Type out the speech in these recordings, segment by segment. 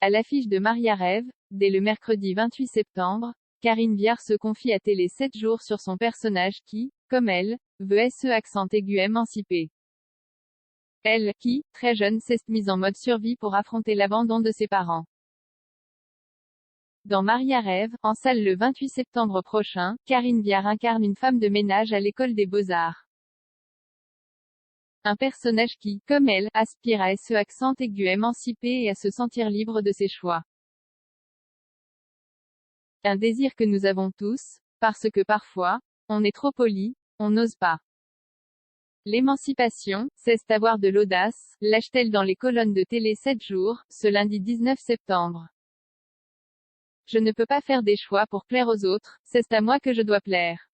À l'affiche de Maria Rêve, dès le mercredi 28 septembre, Karine Viard se confie à Télé 7 jours sur son personnage qui, comme elle, veut se accent aigu émancipé. Elle, qui, très jeune, s'est mise en mode survie pour affronter l'abandon de ses parents. Dans Maria Rêve, en salle le 28 septembre prochain, Karine Viard incarne une femme de ménage à l'école des Beaux-Arts. Un personnage qui, comme elle, aspire à ce accent aigu émancipé et à se sentir libre de ses choix. Un désir que nous avons tous, parce que parfois, on est trop poli, on n'ose pas. L'émancipation, c'est avoir de l'audace, lâche-t-elle dans les colonnes de Télé 7 jours, ce lundi 19 septembre. Je ne peux pas faire des choix pour plaire aux autres, c'est à moi que je dois plaire.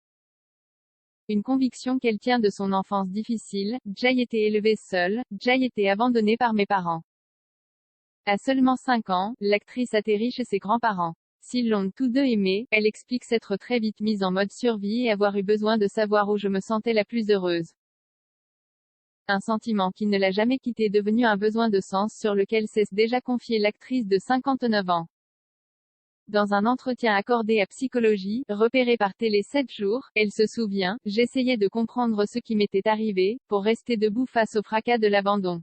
Une conviction qu'elle tient de son enfance difficile. J'ai été élevée seule, j'ai été abandonnée par mes parents. À seulement 5 ans, l'actrice atterrit chez ses grands-parents. S'ils l'ont tous deux aimée, elle explique s'être très vite mise en mode survie et avoir eu besoin de savoir où je me sentais la plus heureuse. Un sentiment qui ne l'a jamais quitté devenu un besoin de sens sur lequel s'est déjà confiée l'actrice de 59 ans. Dans un entretien accordé à Psychologie, repéré par Télé 7 jours, elle se souvient, j'essayais de comprendre ce qui m'était arrivé, pour rester debout face au fracas de l'abandon.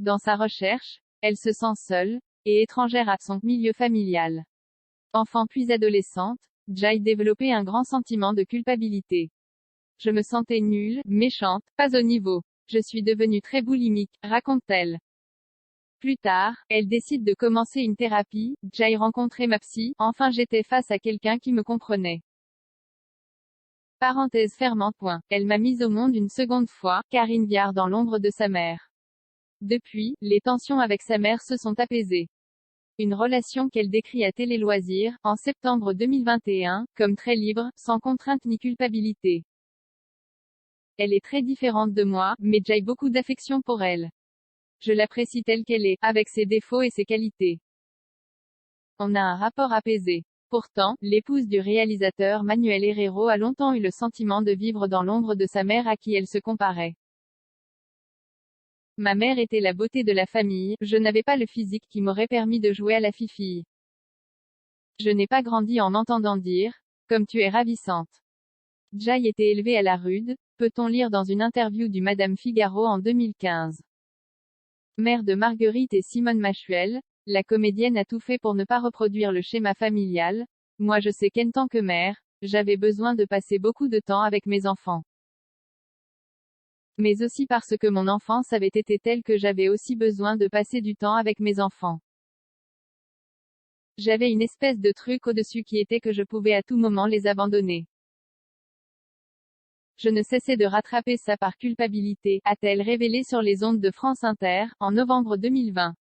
Dans sa recherche, elle se sent seule, et étrangère à son milieu familial. Enfant puis adolescente, Jai développait un grand sentiment de culpabilité. Je me sentais nulle, méchante, pas au niveau. Je suis devenue très boulimique, raconte-t-elle. Plus tard, elle décide de commencer une thérapie. J'ai rencontré ma psy, enfin j'étais face à quelqu'un qui me comprenait. Parenthèse fermante. Elle m'a mise au monde une seconde fois. Karine Viard dans l'ombre de sa mère. Depuis, les tensions avec sa mère se sont apaisées. Une relation qu'elle décrit à Télé Loisirs, en septembre 2021, comme très libre, sans contrainte ni culpabilité. Elle est très différente de moi, mais j'ai beaucoup d'affection pour elle. Je l'apprécie telle qu'elle est, avec ses défauts et ses qualités. On a un rapport apaisé. Pourtant, l'épouse du réalisateur Manuel Herrero a longtemps eu le sentiment de vivre dans l'ombre de sa mère à qui elle se comparait. Ma mère était la beauté de la famille, je n'avais pas le physique qui m'aurait permis de jouer à la fifille. Je n'ai pas grandi en entendant dire, comme tu es ravissante. Jai était élevée à la rude, peut-on lire dans une interview du Madame Figaro en 2015. Mère de Marguerite et Simone Machuel, la comédienne a tout fait pour ne pas reproduire le schéma familial. Moi je sais qu'en tant que mère, j'avais besoin de passer beaucoup de temps avec mes enfants. Mais aussi parce que mon enfance avait été telle que j'avais aussi besoin de passer du temps avec mes enfants. J'avais une espèce de truc au-dessus qui était que je pouvais à tout moment les abandonner. Je ne cessais de rattraper ça par culpabilité, a-t-elle révélé sur les ondes de France Inter, en novembre 2020.